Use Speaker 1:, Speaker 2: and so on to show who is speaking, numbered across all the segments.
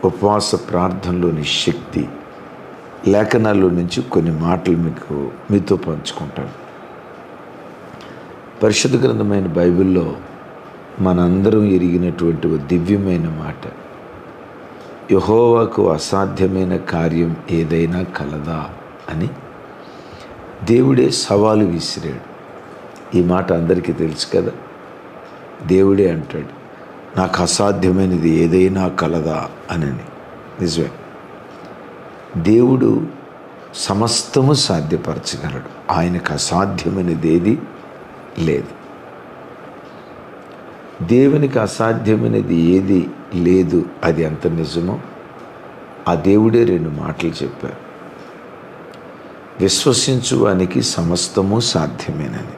Speaker 1: ఉపవాస ప్రార్థనలోని శక్తి లేఖనాల్లో నుంచి కొన్ని మాటలు మీతో పంచుకుంటాను. పరిశుద్ధ గ్రంథమైన బైబిల్లో మనందరం ఎరిగినటువంటి ఒక దివ్యమైన మాట, యెహోవాకు అసాధ్యమైన కార్యం ఏదైనా కలదా అని దేవుడే సవాలు విసిరాడు. ఈ మాట అందరికీ తెలుసు కదా. దేవుడే అంటాడు, నాకు అసాధ్యమైనది ఏదైనా కలదా అని. నిజమే, దేవుడు సమస్తము సాధ్యపరచగలడు. ఆయనకు అసాధ్యమైనది ఏది లేదు. దేవునికి అసాధ్యమైనది ఏది లేదు. అది ఎంత నిజమో ఆ దేవుడే రెండు మాటలు చెప్పారు. విశ్వసించువానికి సమస్తము సాధ్యమేనని.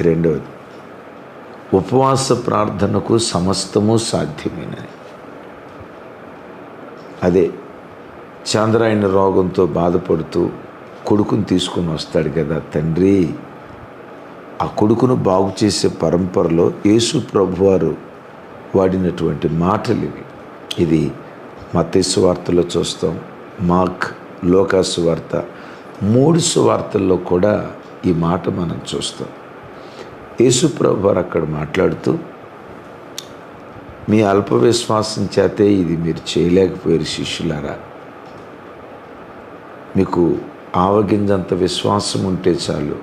Speaker 1: రెండవది, ఉపవాస ప్రార్థనకు సమస్తము సాధ్యమేనని. అదే చంద్రాయణ రోగంతో బాధపడుతూ కొడుకుని తీసుకుని వస్తాడు కదా తండ్రి. ఆ కొడుకును బాగు చేసే పరంపరలో యేసు ప్రభువారు వాడినటువంటి మాటలు ఇవి. ఇది మత్తయి సువార్తలో చూస్తాం, మార్క్, లూకా సువార్త, 3 సువార్తల్లో కూడా ఈ మాట మనం చూస్తాం. యేసు ప్రభువారు అక్కడ మాట్లాడుతూ, మీ అల్ప విశ్వాసం చేతే ఇది మీరు చేయలేకపోయారు శిష్యులారా. మీకు ఆవగింజంత విశ్వాసం ఉంటే చాలు,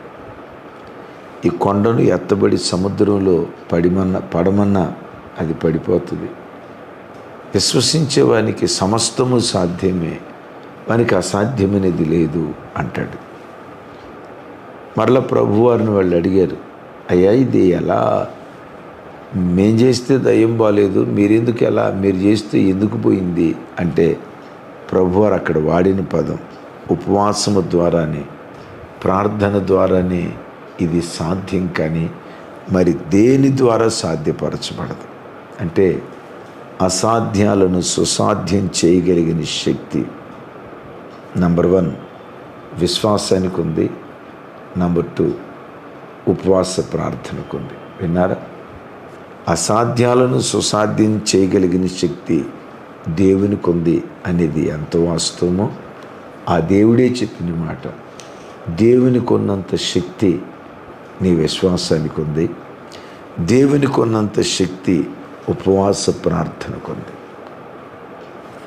Speaker 1: ఈ కొండను ఎత్తబడి సముద్రంలో పడమన్నా అది పడిపోతుంది. విశ్వసించే వానికి సమస్తము సాధ్యమే, వానికి అసాధ్యమైనది లేదు అంటాడు. మరలా ప్రభువారిని వాళ్ళు అడిగారు, అయ్యా ఇది ఎలా, మేం చేస్తే దయ్యం బాలేదు, మీరెందుకు ఎలా, మీరు చేస్తే ఎందుకు పోయింది అంటే ప్రభువారు అక్కడ వాడిన పదం ఉపవాసము ద్వారానే, ప్రార్థన ద్వారానే ఇది సాధ్యం, కానీ మరి దేని ద్వారా సాధ్యపరచబడదు. అంటే అసాధ్యాలను సుసాధ్యం చేయగలిగిన శక్తి నంబర్ 1 విశ్వాసానికి ఉంది, నంబర్ 2 ఉపవాస ప్రార్థనకు ఉంది. విన్నారా? అసాధ్యాలను సుసాధ్యం చేయగలిగిన శక్తి దేవునికి ఉంది అనేది ఎంత వాస్తవమో ఆ దేవుడే చెప్పిన మాట. దేవునికి ఉన్నంత శక్తి నీ విశ్వాసానికి ఉంది, దేవునికి ఉన్నంత శక్తి ఉపవాస ప్రార్థనకు ఉంది.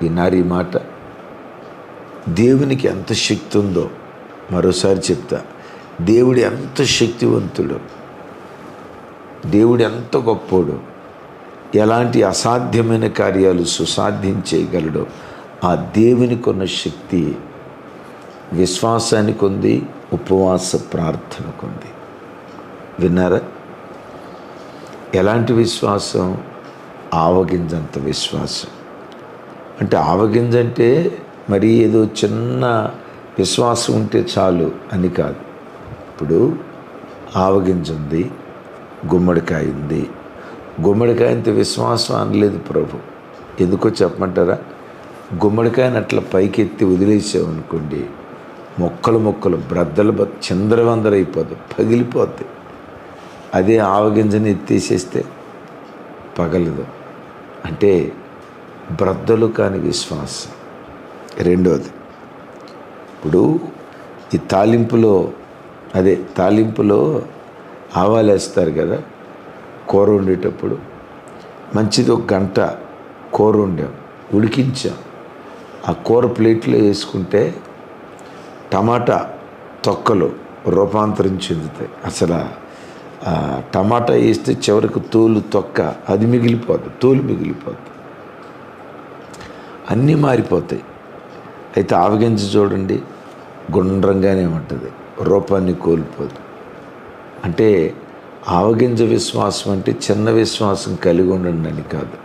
Speaker 1: విన్నారు ఈ మాట? దేవునికి ఎంత శక్తి ఉందో మరోసారి చెప్తా. దేవుడు ఎంత శక్తివంతుడు, దేవుడు ఎంత గొప్పోడు, ఎలాంటి అసాధ్యమైన కార్యాలు సుసాధ్యం చేయగలడో ఆ దేవునికి ఉన్న శక్తి విశ్వాసానికి ఉంది, ఉపవాస ప్రార్థనకు ఉంది. విన్నారా? ఎలాంటి విశ్వాసం? ఆవగింజంత విశ్వాసం. అంటే ఆవగింజ అంటే మరి ఏదో చిన్న విశ్వాసం ఉంటే చాలు అని కాదు. ఇప్పుడు ఆవగింజ ఉంది, గుమ్మడికాయ ఉంది. గుమ్మడికాయంత విశ్వాసం అనలేదు ప్రభు. ఎందుకో చెప్పమంటారా? గుమ్మడికాయని అట్లా పైకెత్తి వదిలేసామనుకోండి, మొక్కలు బ్రద్దలు చిందరవందరైపోతాయి, పగిలిపోతాయి. అదే ఆవగింజని ఎత్తేసేస్తే పగలదు. అంటే బ్రద్దలు కాని విశ్వాసం. రెండోది, ఇప్పుడు ఈ తాలింపులో ఆవాలు వేస్తారు కదా కూర వండేటప్పుడు. మంచిది 1 గంట కూర వండాం, ఉడికించాం. ఆ కూర ప్లేట్లో వేసుకుంటే టమాటా తొక్కలు రూపాంతరం చెందుతాయి. అసలు టమాటా వేస్తే చివరికి తొక్క అది మిగిలిపోతుంది, తోలు మిగిలిపోతుంది, అన్నీ మారిపోతాయి. అయితే ఆవగింజ చూడండి, గుండ్రంగానే ఉంటుంది, రూపాన్ని కోల్పోదు. అంటే ఆవగింజ విశ్వాసం అంటే చిన్న విశ్వాసం కలిగి ఉండండి అని కాదు.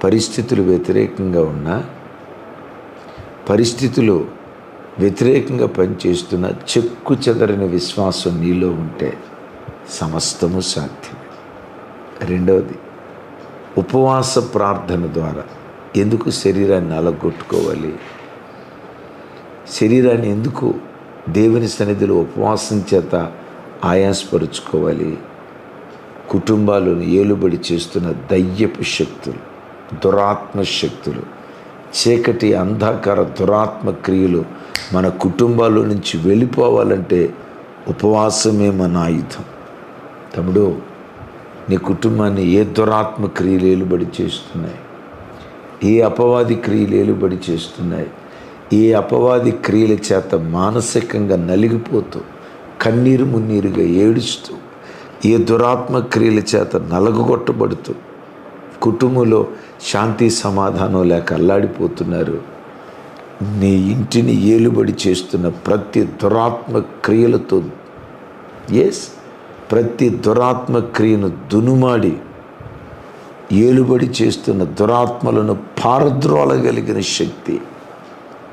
Speaker 1: పరిస్థితులు వ్యతిరేకంగా ఉన్నా, పరిస్థితులు వ్యతిరేకంగా పనిచేస్తున్న చెక్కు చెదరని విశ్వాసం నీలో ఉంటే సమస్తము సాధ్యమే. రెండవది, ఉపవాస ప్రార్థన ద్వారా ఎందుకు శరీరాన్ని అలగొట్టుకోవాలి? శరీరాన్ని ఎందుకు దేవుని సన్నిధిలో ఉపవాసం చేత ఆయాసపరుచుకోవాలి? కుటుంబాలను ఏలుబడి చేస్తున్న దయ్యపు శక్తులు, దురాత్మ శక్తులు చీకటి అంధకార దురాత్మ క్రియలు మన కుటుంబాల్లో నుంచి వెళ్ళిపోవాలంటే ఉపవాసమే మన ఆయుధం. తమ్ముడు, నీ కుటుంబాన్ని ఏ దురాత్మ క్రియలు ఏలుబడి చేస్తున్నాయి? ఏ అపవాది క్రియలు ఏలుబడి చేస్తున్నాయి? ఏ అపవాది క్రియల చేత మానసికంగా నలిగిపోతూ కన్నీరు మున్నీరుగా ఏడుస్తూ, ఏ దురాత్మ క్రియల చేత నలగొట్టబడుతూ కుటుంబంలో శాంతి సమాధానం లేక అల్లాడిపోతున్నారు? నీ ఇంటిని ఏలుబడి చేస్తున్న ప్రతి దురాత్మ క్రియలతో ప్రతి దురాత్మ క్రియను దునుమాడి ఏలుబడి చేస్తున్న దురాత్మలను పారద్రోలగలిగిన శక్తి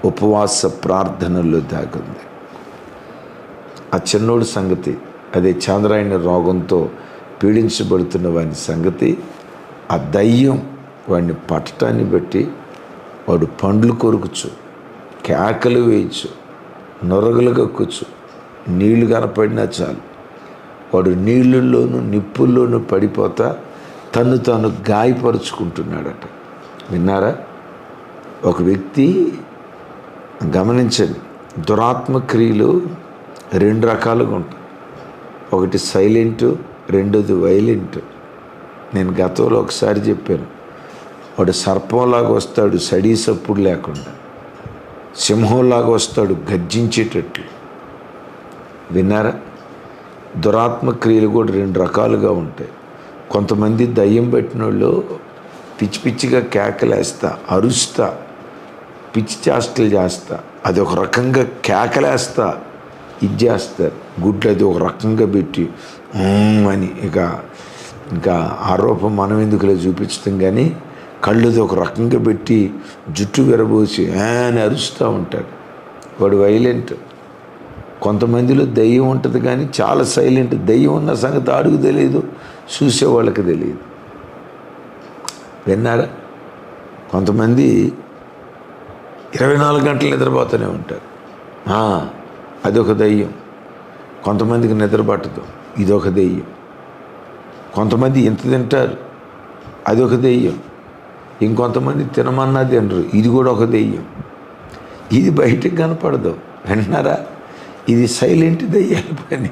Speaker 1: ఉపవాస ప్రార్థనలో దాగుంది. ఆ చిన్నోడి సంగతి, అదే చాంద్రాయణ రోగంతో పీడించబడుతున్న వాని సంగతి, ఆ దయ్యం వాడిని పట్టడాన్ని బట్టి వాడు పండ్లు కొరుకుచు, కేకలు వేయచ్చు, నొరగలు కక్కుచు, నీళ్లు కనపడినా చాలు వాడు నీళ్ళల్లోనూ నిప్పుల్లోనూ పడిపోతా తను తాను గాయపరుచుకుంటున్నాడట. విన్నారా? ఒక వ్యక్తి, గమనించండి, దురాత్మ క్రియలు 2 రకాలుగా ఉంటాయి. ఒకటి సైలెంటు, రెండోది వైలెంట్. నేను గతంలో ఒకసారి చెప్పాను, వాడు సర్పంలాగా వస్తాడు సడీ సప్పుడు లేకుండా, సింహంలాగా వస్తాడు గర్జించేటట్లు. విన్నారా? దురాత్మ క్రియలు కూడా 2 రకాలుగా ఉంటాయి. కొంతమంది దయ్యం పెట్టిన వాళ్ళు పిచ్చి పిచ్చిగా కేకలేస్తా, అరుస్తా, పిచ్చి చేష్టలు చేస్తా, అది ఒక రకంగా కేకలేస్తా ఇది చేస్తారు. గుడ్లు అది ఒక రకంగా పెట్టి అని ఇంకా ఆరోపం మనం ఎందుకులే చూపించడం, కానీ కళ్ళుది ఒక రకంగా పెట్టి జుట్టు విరబోసి అని అరుస్తూ ఉంటాడు. వాడు వైలెంట్. కొంతమందిలో దయ్యం ఉంటుంది కానీ చాలా సైలెంట్. దయ్యం ఉన్న సంగతి ఆడుకు తెలియదు, చూసేవాళ్ళకి తెలియదు. విన్నారా? కొంతమంది 24 గంటలు నిద్రపోతూనే ఉంటారు, అదొక దయ్యం. కొంతమందికి నిద్ర పట్టదు, ఇదొక దెయ్యం. కొంతమంది ఎంత తింటారు, అదొక దెయ్యం. ఇంకొంతమంది తినమన్నా తినరు, ఇది కూడా ఒక దెయ్యం. ఇది బయటకు కనపడదు. వింటున్నారా? ఇది సైలెంట్ దెయ్యాల పని.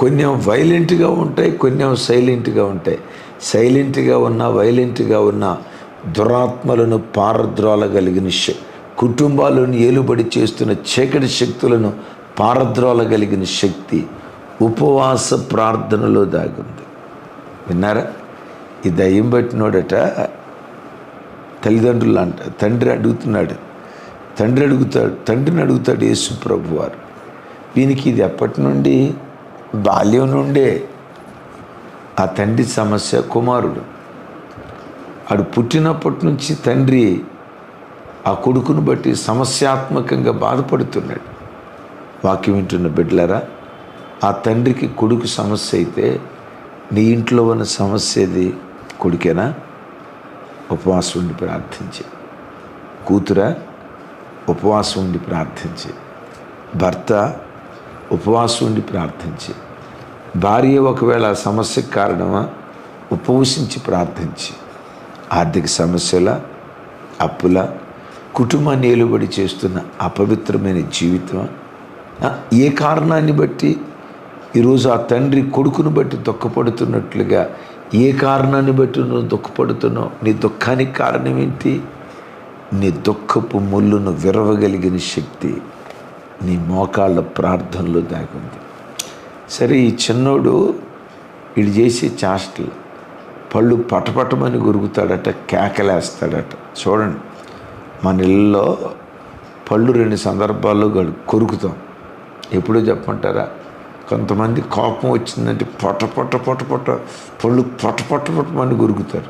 Speaker 1: కొన్ని వైలెంట్గా ఉంటాయి, కొన్ని సైలెంట్గా ఉంటాయి. సైలెంట్గా ఉన్న వైలెంట్గా ఉన్న దురాత్మలను పారద్రోలగలిగిన కుటుంబాలను ఏలుబడి చేస్తున్న చీకటి శక్తులను పారద్రోలగలిగిన శక్తి ఉపవాస ప్రార్థనలో దాగుంది. విన్నారా? ఈ దయ్యం పట్టినోడట తల్లిదండ్రులు అంట, తండ్రిని అడుగుతాడు యేసు ప్రభు వారు. వీనికి ఇది ఎప్పటి నుండి? బాల్యం నుండే. ఆ తండ్రి సమస్య కుమారుడు. ఆడు పుట్టినప్పటి నుంచి తండ్రి ఆ కొడుకును బట్టి సమస్యాత్మకంగా బాధపడుతున్నాడు. వాక్యం వింటున్న బిడ్డలారా, ఆ తండ్రికి కొడుకు సమస్య అయితే నీ ఇంట్లో ఉన్న సమస్య ఏది? కొడుకేనా? ఉపవాసం ఉండి ప్రార్థించి. కూతురా? ఉపవాసం ఉండి ప్రార్థించి. భర్త? ఉపవాసం ఉండి ప్రార్థించి. భార్య ఒకవేళ ఆ సమస్యకు కారణమా? ఉపవసించి ప్రార్థించి. ఆర్థిక సమస్యల, అప్పుల, కుటుంబాన్ని ఏలుబడి చేస్తున్న అపవిత్రమైన జీవితం, ఏ కారణాన్ని బట్టి ఈరోజు ఆ తండ్రి కొడుకును బట్టి దుఃఖపడుతున్నట్లుగా ఏ కారణాన్ని బట్టి నువ్వు దుఃఖపడుతున్నావు? నీ దుఃఖానికి కారణం ఏంటి? నీ దుఃఖపు ముళ్ళును విరవగలిగిన శక్తి నీ మోకాళ్ళ ప్రార్థనలో దాగుంది. సరే, ఈ చిన్నోడు వీడు చేసే చేష్టలు, పళ్ళు పటపటమని గురుగుతాడట, కేకలేస్తాడట. చూడండి, మన ఇళ్ళలో పళ్ళు 2 సందర్భాల్లో కొరుకుతాం. ఎప్పుడో చెప్పమంటారా? కొంతమంది కోపం వచ్చిందంటే పొట్ట పళ్ళు పొట్టమని గురుగుతారు.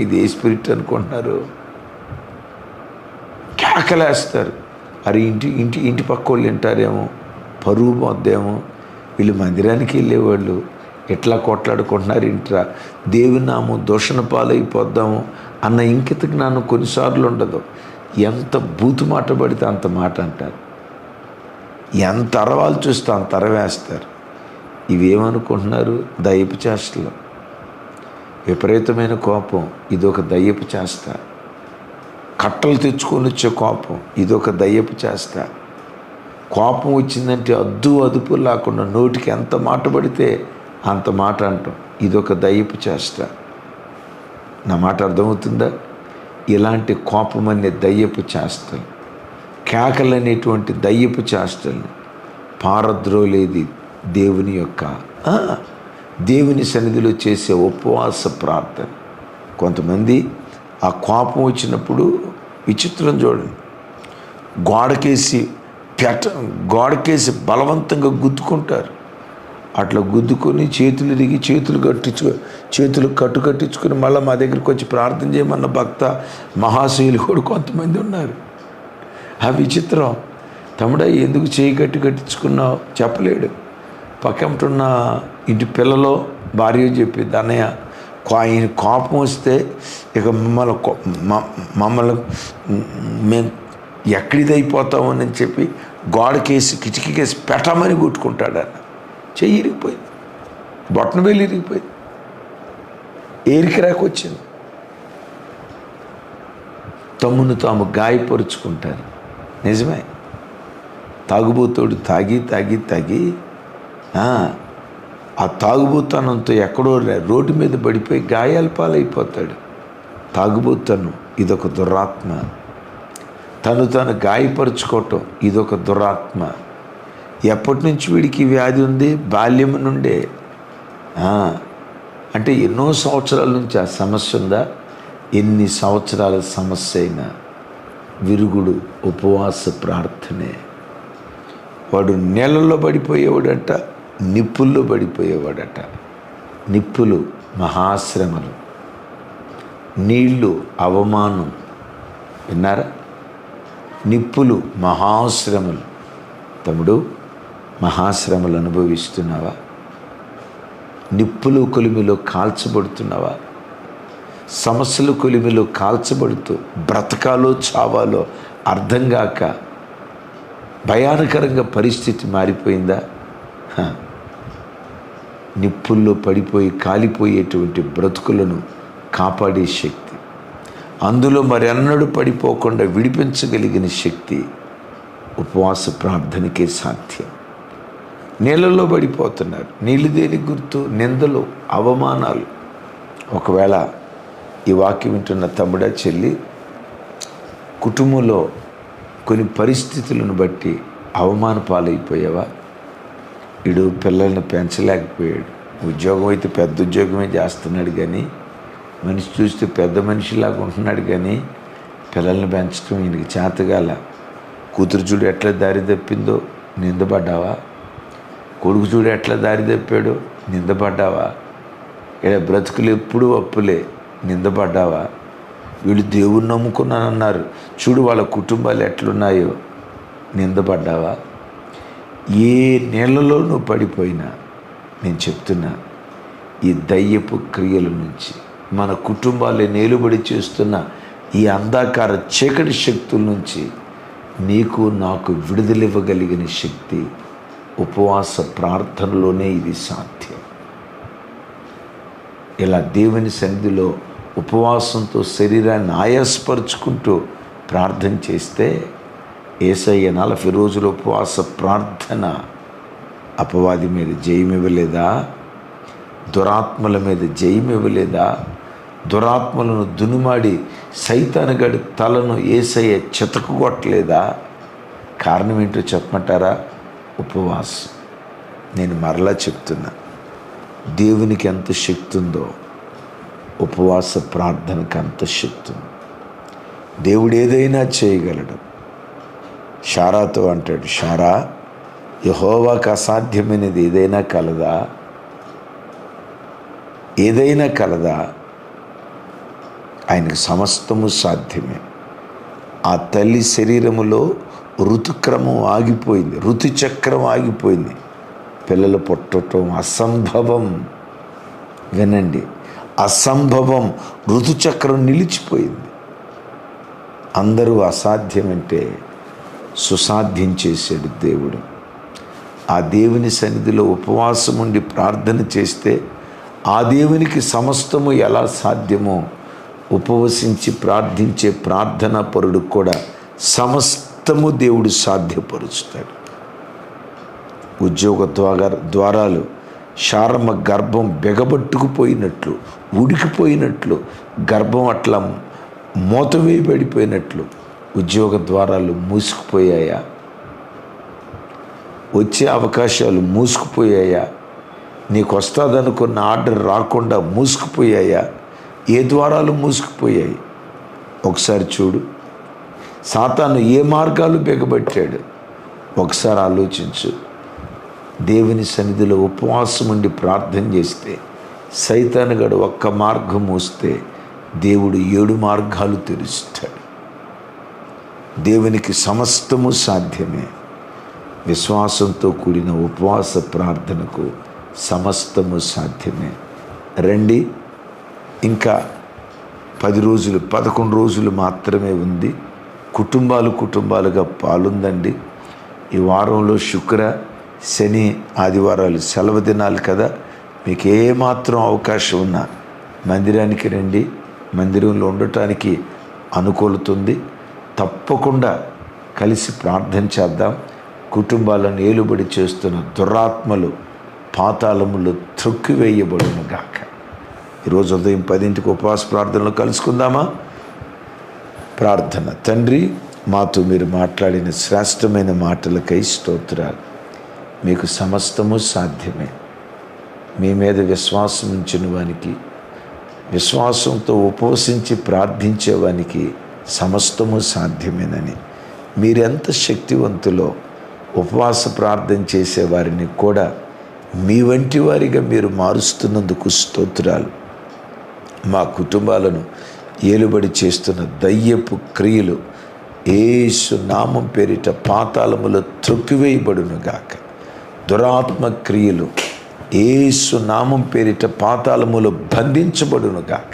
Speaker 1: ఇది ఏ స్పిరిట్ అనుకుంటున్నారు? కేకలేస్తారు. అరే ఇంటి పక్క వాళ్ళు వింటారేమో, పరువు పోద్దేమో, వీళ్ళు మందిరానికి వెళ్ళేవాళ్ళు ఎట్లా కొట్లాడుకుంటున్నారు ఇంట్రా, దేవుని నామం దూషణ పాలైపోద్దాము అన్న ఇంకిత జ్ఞానం కొన్నిసార్లు ఉండదు. ఎంత బూతు మాట పడితే అంత మాట అంటారు, ఎంత అరవాలు చూస్తే అంత అరవేస్తారు. ఇవేమనుకుంటున్నారు? దయ్యపు చేష్టలు. విపరీతమైన కోపం, ఇదొక దయ్యపు చేష్ట. కట్టలు తెచ్చుకొని వచ్చే కోపం, ఇదొక దయ్యపు చేష్ట. కోపం వచ్చిందంటే అదుపు లేకుండా నోటికి ఎంత మాట పడితే అంత మాట అంటాం, ఇదొక దయ్యపు చేష్ట. నా మాట అర్థమవుతుందా? ఇలాంటి కోపం అనే దయ్యపు చేష్టలు, కేకలు అనేటువంటి దయ్యపు చేష్టల్ని పారద్రోలేది దేవుని సన్నిధిలో చేసే ఉపవాస ప్రార్థన. కొంతమంది ఆ కోపం వచ్చినప్పుడు విచిత్రం చూడండి, గోడకేసి బలవంతంగా గుద్దుకుంటారు. అట్లా గుద్దుకొని చేతులు కట్టించుకొని మళ్ళీ మా దగ్గరికి వచ్చి ప్రార్థన చేయమన్న భక్త మహాశయులు కూడా కొంతమంది ఉన్నారు. ఆ విచిత్రం. తమ్ముడా, ఎందుకు చేయి కట్టించుకున్నావు చెప్పలేడు. పక్కన ఇంటి పిల్లలో భార్య చెప్పిద్ది, అన్నయ్య ఆయన కోపం వస్తే ఇక మమ్మల్ని మేము ఎక్కడిదైపోతామని చెప్పి గోడకేసి కిటికీకేసి పెట్టమని కొట్టుకుంటాడన్న. చెయ్యి ఇరిగిపోయింది, బొట్టన వేలు ఇరిగిపోయింది, ఏరికిరాకు వచ్చింది. తమ్మును తాము గాయపరుచుకుంటారు. నిజమే, తాగుబోతోడు తాగి ఆ తాగుబోతనంతో ఎక్కడో రోడ్డు మీద పడిపోయి గాయాల పాలైపోతాడు. తాగుబోతనం ఇదొక దురాత్మ. తను గాయపరుచుకోవటం ఇదొక దురాత్మ. ఎప్పటి నుంచి వీడికి వ్యాధి ఉంది? బాల్యం నుండే. అంటే ఎన్నో సంవత్సరాల నుంచి ఆ సమస్య ఉందా? ఎన్ని సంవత్సరాల సమస్య అయినా విరుగుడు ఉపవాస ప్రార్థనే. వాడు నీళ్ళల్లో పడిపోయేవాడట, నిప్పుల్లో పడిపోయేవాడట. నిప్పులు మహాశ్రమలు, నీళ్ళు అవమానం. విన్నారా? నిప్పులు మహాశ్రమలు. తమ్ముడు, మహాశ్రమలు అనుభవిస్తున్నావా? నిప్పులు కొలిమిలో కాల్చబడుతున్నావా? సమస్యల కొలిమిలో కాల్చబడుతూ బ్రతకాలో చావాలో అర్థం కాక భయానకరంగా పరిస్థితి మారిపోయిందా? నిప్పుల్లో పడిపోయి కాలిపోయేటువంటి బ్రతుకులను కాపాడే శక్తి, అందులో మరెన్నడూ పడిపోకుండా విడిపించగలిగిన శక్తి ఉపవాస ప్రార్థనకే సాధ్యం. నీళ్ళల్లో పడిపోతున్నారు. నీళ్ళు దేనికి గుర్తు? నిందలు, అవమానాలు. ఒకవేళ ఈ వాక్యం వింటున్న తమ్ముడా, చెల్లి, కుటుంబంలో కొన్ని పరిస్థితులను బట్టి అవమాన పాలైపోయావా? వీడు పిల్లల్ని పెంచలేకపోయాడు, ఉద్యోగం అయితే పెద్ద ఉద్యోగమే చేస్తున్నాడు, కానీ మనిషి చూస్తే పెద్ద మనిషిలాగా ఉంటున్నాడు, కానీ పిల్లల్ని పెంచడం ఈయనకి చేతగాల. కూతురు చూడు ఎట్లా దారి తప్పిందో, నిందపడ్డావా? కొడుకు చూడు ఎట్లా దారి తప్పాడో, నిందపడ్డావా? ఇలా బ్రతుకులు ఎప్పుడూ అప్పులే, నిందపడ్డావా? వీళ్ళు దేవుణ్ణి నమ్ముకున్నానన్నారు, చూడు వాళ్ళ కుటుంబాలు ఎట్లున్నాయో, నిందపడ్డావా? ఏ నీళ్ళలో నువ్వు పడిపోయినా నేను చెప్తున్నా, ఈ దయ్యపు క్రియల నుంచి, మన కుటుంబాలే నేలుబడి చేస్తున్న ఈ అంధకార చీకటి శక్తుల నుంచి నీకు నాకు విడుదలివ్వగలిగిన శక్తి ఉపవాస ప్రార్థనలోనే ఇది సాధ్యం. ఇలా దేవుని సన్నిధిలో ఉపవాసంతో శరీరాన్ని ఆయాసపరుచుకుంటూ ప్రార్థన చేస్తే యేసయ్య 40 రోజుల ఉపవాస ప్రార్థన అపవాది మీద జయమివ్వలేదా? దురాత్మల మీద జయమివ్వలేదా? దురాత్మలను దునుమాడి సైతానుగడి తలను యేసయ్య చితకగొట్టలేదా? కారణం ఏంటో చెప్పమంటారా? ఉపవాసం. నేను మరలా చెప్తున్నా, దేవునికి ఎంత శక్తి ఉందో ఉపవాస ప్రార్థనకు అంత శక్తి ఉంది. దేవుడు ఏదైనా చేయగలడు. షారాతో అంటాడు, షారా, యెహోవాకు అసాధ్యమైనది ఏదైనా కలదా? ఏదైనా కలదా? ఆయనకు సమస్తము సాధ్యమే. ఆ తల్లి శరీరములో ఋతుక్రమం ఆగిపోయింది, ఋతుచక్రం ఆగిపోయింది. పిల్లలు పుట్టడం అసంభవం. వినండి, అసంభవం. ఋతుచక్రం నిలిచిపోయింది. అందరూ అసాధ్యమంటే సుసాధ్యం చేశాడు దేవుడు. ఆ దేవుని సన్నిధిలో ఉపవాసం ఉండి ప్రార్థన చేస్తే ఆ దేవునికి సమస్తము ఎలా సాధ్యమో ఉపవసించి ప్రార్థించే ప్రార్థనా పరుడు కూడా సమస్తము దేవుడు సాధ్యపరుస్తాడు. ఉద్యోగ ద్వారాలు శారమ్మ గర్భం బెగబట్టుకుపోయినట్లు, ఉడికిపోయినట్లు, గర్భం అట్లా మూతవేయబడిపోయినట్లు ఉద్యోగ ద్వారాలు మూసుకుపోయాయా? వచ్చే అవకాశాలు మూసుకుపోయాయా? నీకు వస్తుందనుకున్న ఆర్డర్ రాకుండా మూసుకుపోయాయా? ఏ ద్వారాలు మూసుకుపోయాయి? ఒకసారి చూడు. సాతాను ఏ మార్గాలు బెగబట్టాడు? ఒకసారి ఆలోచించు. దేవుని సన్నిధిలో ఉపవాసం ఉండి ప్రార్థన చేస్తే సైతానుగాడు ఒక్క మార్గం మూస్తే దేవుడు 7 మార్గాలు తెరుస్తాడు. దేవునికి సమస్తము సాధ్యమే. విశ్వాసంతో కూడిన ఉపవాస ప్రార్థనకు సమస్తము సాధ్యమే. రండి, ఇంకా 10 రోజులు 11 రోజులు మాత్రమే ఉంది. కుటుంబాలుగా పాలుందండి. ఈ వారంలో శుక్ర, శని, ఆదివారాలు సెలవు దినాలు కదా. మీకు ఏమాత్రం అవకాశం ఉన్నా మందిరానికి రండి. మందిరంలో ఉండటానికి అనుకూలతుంది. తప్పకుండా కలిసి ప్రార్థన చేద్దాం. కుటుంబాలను ఏలుబడి చేస్తున్న దురాత్మలు పాతాళములో త్రొక్కివేయబడును గాక. ఈరోజు ఉదయం 10ంటికి ఉపవాస ప్రార్థనలో కలుసుకుందామా? ప్రార్థన. తండ్రి, మాతో మీరు మాట్లాడిన శ్రేష్టమైన మాటలకై స్తోత్రాలు. మీకు సమస్తము సాధ్యమే. మీ మీద విశ్వాసం ఉంచిన వానికి, విశ్వాసంతో ఉపవసించి ప్రార్థించేవానికి సమస్తము సాధ్యమేనని, మీరెంత శక్తివంతులో ఉపవాస ప్రార్థన చేసేవారిని కూడా మీ వంటి వారిగా మీరు మారుస్తున్నందుకు స్తోత్రాలు. మా కుటుంబాలను ఏలుబడి చేస్తున్న దయ్యపు క్రియలు యేసు నామం పేరిట పాతాళములో త్రొక్కివేయబడును గాక. దురాత్మ క్రియలు యేసు నామం పేరిట పాతాళములో బంధించబడును గాక.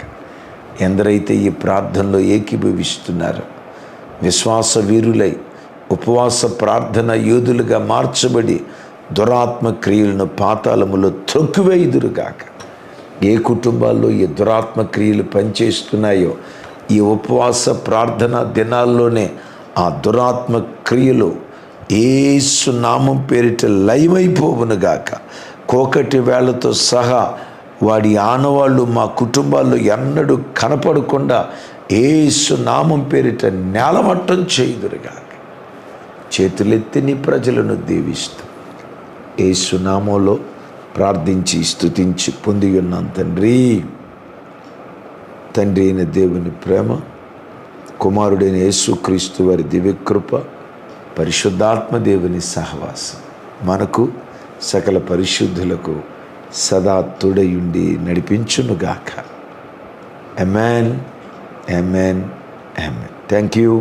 Speaker 1: ఎందరైతే ఈ ప్రార్థనలో ఏకీభవిస్తున్నారో, విశ్వాస వీరులై ఉపవాస ప్రార్థన యోధులుగా మార్చబడి దురాత్మ క్రియలను పాతాళములో త్రొక్కివేయుదురుగాక. ఏ కుటుంబాల్లో ఈ దురాత్మ క్రియలు పనిచేస్తున్నాయో ఈ ఉపవాస ప్రార్థన దినాల్లోనే ఆ దురాత్మ క్రియలు యేసు నామం పేరిట లయమైపోవునుగాక. కోకటి వేళ్లతో సహా వాడి ఆనవాళ్ళు మా కుటుంబాల్లో ఎన్నడూ కనపడకుండా యేసు నామం పేరిట నేలమట్టం చేయుదురుగాక. చేతులెత్తి నీ ప్రజలను దీవిస్తూ యేసు నామంలో ప్రార్థించి స్తుతించి పొంది ఉన్నాం తండ్రి. తండ్రి అయిన దేవుని ప్రేమ, కుమారుడైన యేసుక్రీస్తు వారి దివ్యకృప, పరిశుద్ధాత్మ దేవుని సహవాసం మనకు సకల పరిశుద్ధులకు సదా తోడయుండి నడిపించునుగాక. Amen, amen, amen. Thank you.